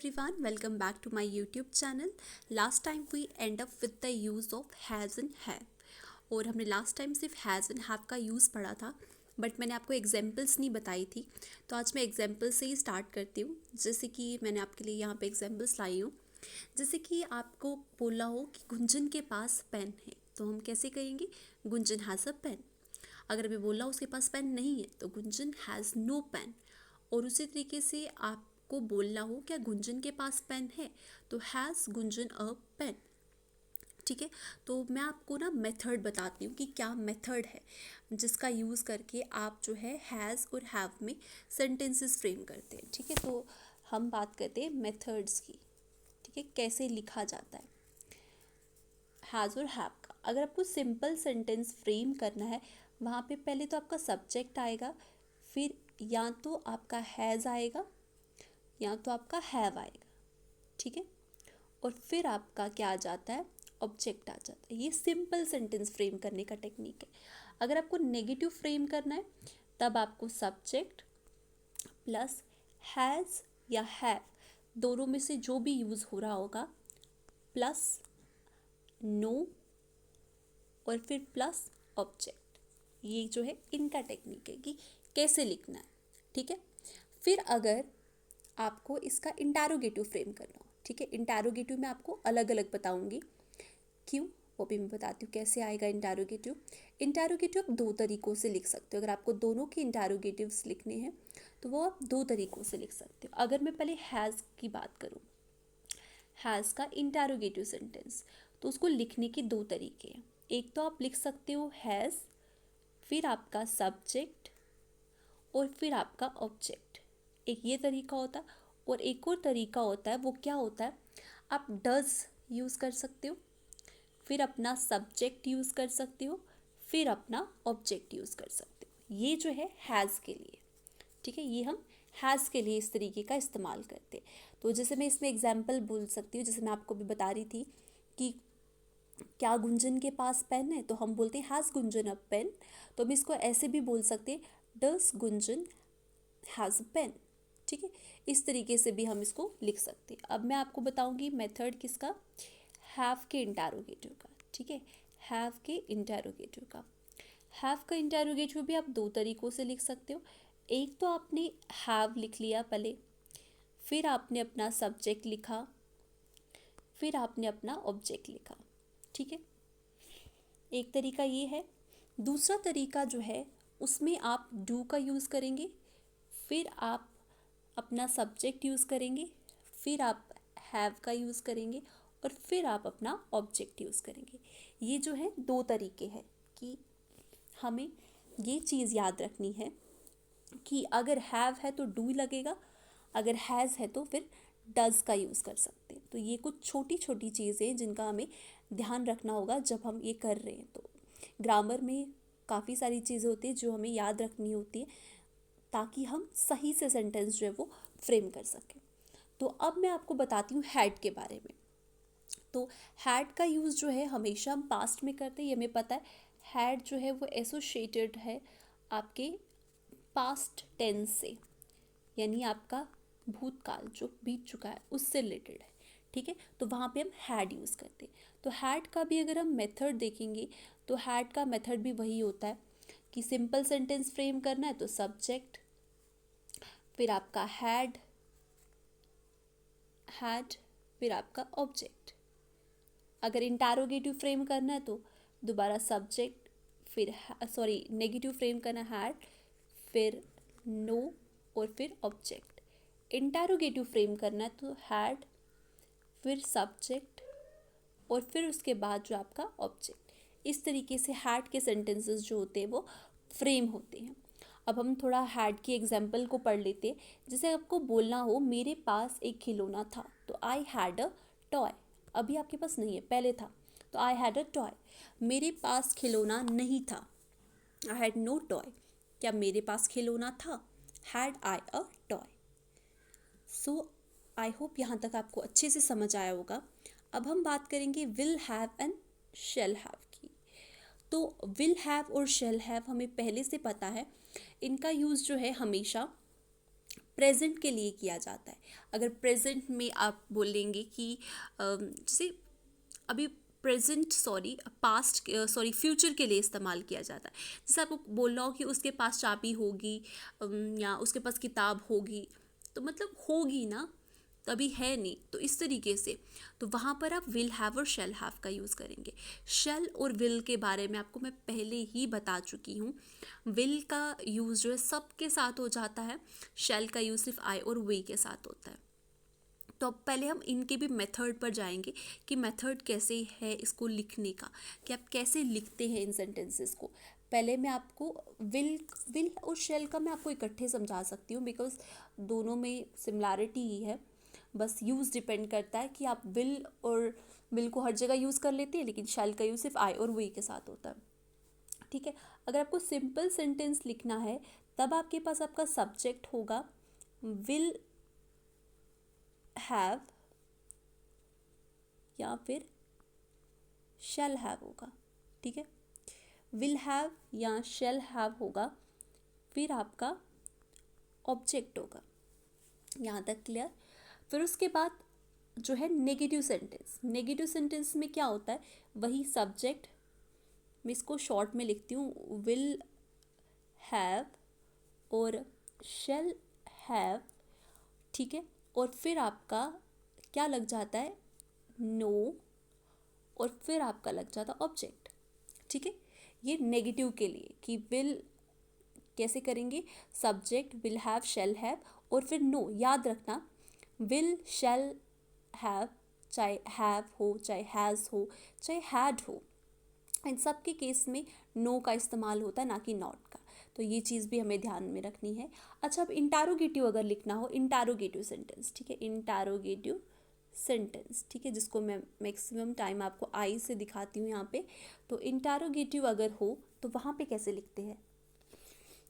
everyone, welcome back to my YouTube channel. Last time we end up with the use of has and have और हमने last time सिर्फ has and have का use पढ़ा था, but मैंने आपको examples नहीं बताई थी। तो आज मैं एग्जाम्पल से ही स्टार्ट करती हूँ। जैसे कि मैंने आपके लिए यहाँ पे एग्जाम्पल्स लाई हूँ। जैसे कि आपको बोला हो कि गुंजन के पास पेन है, तो हम कैसे कहेंगे? Gunjan has a pen. अगर अभी बोला उसके पास पेन नहीं है तो गुंजन हैज़ नो पेन। और उसी तरीके से आपको बोलना हो क्या गुंजन के पास पेन है, तो हैज़ गुंजन अ पेन। ठीक है, तो मैं आपको ना मेथड बताती हूँ कि क्या मेथड है जिसका यूज़ करके आप जो है हैज़ और हैव में सेंटेंसेस फ्रेम करते हैं। ठीक है, तो हम बात करते हैं मेथड्स की। ठीक है, कैसे लिखा जाता है हैज़ और हैव का। अगर आपको सिंपल सेंटेंस फ्रेम करना है, वहाँ पे पहले तो आपका सब्जेक्ट आएगा, फिर या तो आपका हैज़ आएगा या तो आपका हैव आएगा। ठीक है, और फिर आपका क्या आ जाता है? ऑब्जेक्ट आ जाता है। ये सिंपल सेंटेंस फ्रेम करने का टेक्निक है। अगर आपको नेगेटिव फ्रेम करना है तब आपको सब्जेक्ट प्लस हैज़ या हैव दोनों में से जो भी यूज़ हो रहा होगा प्लस नो और फिर प्लस ऑब्जेक्ट। ये जो है इनका टेक्निक है कि कैसे लिखना है। ठीक है, फिर अगर आपको इसका इंटरोगेटिव फ्रेम करना हो, ठीक है, इंटरोगेटिव में आपको अलग अलग बताऊंगी क्यों, वो भी मैं बताती हूँ कैसे आएगा इंटरोगेटिव। इंटरोगेटिव आप दो तरीक़ों से लिख सकते हो। अगर आपको दोनों के इंटरोगेटिव्स लिखने हैं तो वो आप दो तरीक़ों से लिख सकते हो। अगर मैं पहले हैज़ की बात करूँ, हैज़ का इंटरोगेटिव सेंटेंस, तो उसको लिखने के दो तरीके हैं। एक तो आप लिख सकते हो हैज़, फिर आपका सब्जेक्ट और फिर आपका ऑब्जेक्ट। एक ये तरीका होता है, और एक और तरीका होता है, वो क्या होता है? आप डज यूज़ कर सकते हो, फिर अपना सब्जेक्ट यूज़ कर सकते हो, फिर अपना ऑब्जेक्ट यूज़ कर सकते हो। ये जो है हैज़ के लिए। ठीक है, ये हम हैज़ के लिए इस तरीके का इस्तेमाल करते हैं। तो जैसे मैं इसमें एग्जाम्पल बोल सकती हूँ, जैसे मैं आपको भी बता रही थी कि क्या गुंजन के पास पेन है, तो हम बोलते हैं हैज़ गुंजन अ पेन। तो हम इसको ऐसे भी बोल सकते हैं, does Gunjan has a pen. ठीक है, इस तरीके से भी हम इसको लिख सकते हैं। अब मैं आपको बताऊंगी मेथड किसका? हैव के इंटरोगेटिव का। ठीक है, हैव के इंटरोगेटिव का। हैव का इंटरोगेटिव भी आप दो तरीक़ों से लिख सकते हो। एक तो आपने हैव लिख लिया पहले, फिर आपने अपना सब्जेक्ट लिखा, फिर आपने अपना ऑब्जेक्ट लिखा। ठीक है, एक तरीका ये है। दूसरा तरीका जो है उसमें आप डू का यूज़ करेंगे, फिर आप अपना सब्जेक्ट यूज़ करेंगे, फिर आप हैव का यूज़ करेंगे और फिर आप अपना ऑब्जेक्ट यूज़ करेंगे। ये जो है दो तरीके हैं कि हमें ये चीज़ याद रखनी है कि अगर हैव है तो डू लगेगा, अगर हैज़ है तो फिर डज का यूज़ कर सकते हैं। तो ये कुछ छोटी छोटी चीज़ें जिनका हमें ध्यान रखना होगा जब हम ये कर रहे हैं। तो ग्रामर में काफ़ी सारी चीज़ें होती हैं जो हमें याद रखनी होती है ताकि हम सही से सेंटेंस जो है वो फ्रेम कर सकें। तो अब मैं आपको बताती हूँ हैड के बारे में। तो हैड का यूज़ जो है हमेशा हम पास्ट में करते हैं, ये हमें पता है। हैड जो है वो एसोसिएटेड है आपके पास्ट टेंस से, यानी आपका भूतकाल जो बीत चुका है उससे रिलेटेड है। ठीक है, तो वहाँ पे हम हैड यूज़ करते हैं। तो हैड का भी अगर हम मेथड देखेंगे तो हैड का मेथड भी वही होता है कि सिंपल सेंटेंस फ्रेम करना है तो सब्जेक्ट, फिर आपका हैड, फिर आपका ऑब्जेक्ट। अगर इंटरोगेटिव फ्रेम करना है तो दोबारा सब्जेक्ट, फिर नेगेटिव फ्रेम करना हैड, फिर नो और फिर ऑब्जेक्ट। इंटरोगेटिव फ्रेम करना है तो हैड, फिर सब्जेक्ट और फिर उसके बाद जो आपका ऑब्जेक्ट। इस तरीके से हैड के सेंटेंसेस जो होते हैं वो फ्रेम होते हैं। अब हम थोड़ा हैड की एग्जाम्पल को पढ़ लेते हैं। जैसे आपको बोलना हो मेरे पास एक खिलौना था, तो आई हैड अ टॉय। अभी आपके पास नहीं है, पहले था, तो आई हैड अ टॉय। मेरे पास खिलौना नहीं था, आई हैड नो टॉय। क्या मेरे पास खिलौना था? Had I a toy. So I hope यहाँ तक आपको अच्छे से समझ आया होगा। अब हम बात करेंगे will have and shall have की। तो विल हैव और शेल हैव हमें पहले से पता है, इनका यूज़ जो है हमेशा प्रेजेंट के लिए किया जाता है। अगर प्रेजेंट में आप बोलेंगे कि जैसे अभी प्रेजेंट पास्ट फ्यूचर के लिए इस्तेमाल किया जाता है। जैसे आपको बोल रहा हो कि उसके पास चाबी होगी या उसके पास किताब होगी, तो मतलब होगी ना, तभी है नहीं, तो इस तरीके से। तो वहाँ पर आप विल हैव और शैल हैव का यूज़ करेंगे। शैल और विल के बारे में आपको मैं पहले ही बता चुकी हूँ। विल का यूज़ जो है सबके साथ हो जाता है, शैल का यूज़ सिर्फ आई और वी के साथ होता है। तो अब पहले हम इनके भी मेथड पर जाएंगे कि मेथड कैसे है इसको लिखने का, कि आप कैसे लिखते हैं इन सेंटेंसेस को। पहले मैं आपको विल और शेल का मैं आपको इकट्ठे समझा सकती हूँ, बिकॉज दोनों में सिमिलैरिटी ही है, बस यूज़ डिपेंड करता है कि आप विल को हर जगह यूज़ कर लेते हैं, लेकिन शेल का यूज़ सिर्फ आई और वी के साथ होता है। ठीक है, अगर आपको सिंपल सेंटेंस लिखना है तब आपके पास आपका सब्जेक्ट होगा विल हैव या फिर शैल हैव होगा। ठीक है, विल हैव या शैल हैव होगा, फिर आपका ऑब्जेक्ट होगा। यहाँ तक क्लियर। फिर उसके बाद जो है नेगेटिव सेंटेंस। नेगेटिव सेंटेंस में क्या होता है, वही सब्जेक्ट, मैं इसको शॉर्ट में लिखती हूँ, विल हैव और शैल हैव। ठीक है, और फिर आपका क्या लग जाता है, नो, और फिर आपका लग जाता ऑब्जेक्ट। ठीक है, ये नेगेटिव के लिए कि विल कैसे करेंगे, subject will have shall have और फिर नो। याद रखना, विल शैल हैव चाहे हैव हो, चाहे हैज़ हो, चाहे हैड हो, इन सब के केस में नो का इस्तेमाल होता है, ना कि नॉट का। तो ये चीज़ भी हमें ध्यान में रखनी है। अच्छा, अब इंटारोगेटिव अगर लिखना हो, इंटारोगेटिव सेंटेंस, ठीक है, इंटारोगेटिव सेंटेंस, ठीक है, जिसको मैं मैक्सिमम टाइम आपको आई से दिखाती हूँ यहाँ पे। तो इंटारोगेटिव अगर हो तो वहाँ पे कैसे लिखते हैं,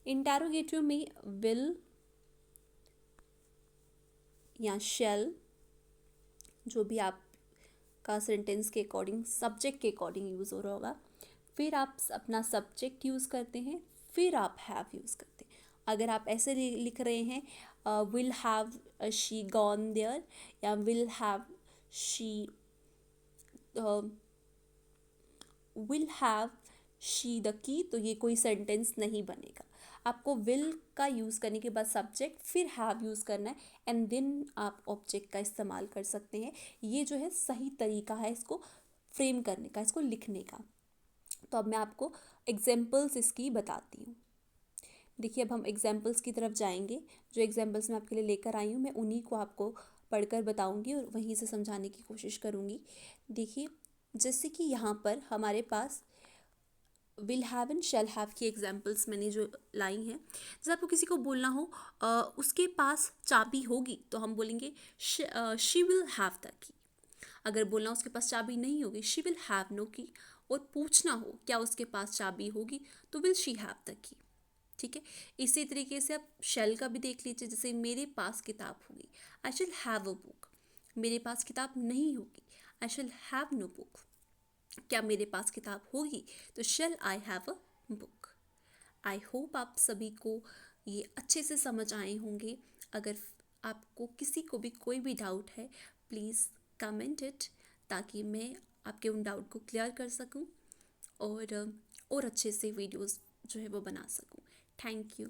इंटारोगेटिव में विल या शैल, जो भी आप का सेंटेंस के अकॉर्डिंग, सब्जेक्ट के अकॉर्डिंग यूज़ हो रहा होगा, फिर आप अपना सब्जेक्ट यूज़ करते हैं, फिर आप हैव यूज़ करते हैं। अगर आप ऐसे लिख रहे हैं will have she gone there या will have she will have she द की, तो ये कोई सेंटेंस नहीं बनेगा। आपको विल का यूज़ करने के बाद सब्जेक्ट, फिर हैव यूज़ करना है, एंड देन आप ऑब्जेक्ट का इस्तेमाल कर सकते हैं। ये जो है सही तरीका है इसको फ्रेम करने का, इसको लिखने का। तो अब मैं आपको एग्जाम्पल्स इसकी बताती हूँ। देखिए, अब हम एग्जाम्पल्स की तरफ जाएंगे। जो एग्जाम्पल्स मैं आपके लिए लेकर आई हूँ, मैं उन्हीं को आपको पढ़कर बताऊँगी और वहीं से समझाने की कोशिश करूँगी। देखिए, जैसे कि यहाँ पर हमारे पास will have and shall have की एग्जाम्पल्स मैंने जो लाई हैं। जैसे आपको किसी को बोलना हो उसके पास चाबी होगी, तो हम बोलेंगे she will have the key. अगर बोलना उसके पास चाबी नहीं होगी, शी विल हैव नो की। और पूछना हो क्या उसके पास चाबी होगी, तो will she have the key. ठीक है, इसी तरीके से आप शैल का भी देख लीजिए। जैसे मेरे पास किताब होगी, I shall have a book. मेरे पास किताब नहीं होगी, I shall have no book. क्या मेरे पास किताब होगी, तो shall I have a book. I hope आप सभी को ये अच्छे से समझ आए होंगे। अगर आपको किसी को भी कोई भी डाउट है, प्लीज़ कमेंट इट, ताकि मैं आपके उन डाउट को क्लियर कर सकूं और अच्छे से वीडियोस जो है वो बना सकूं। Thank you.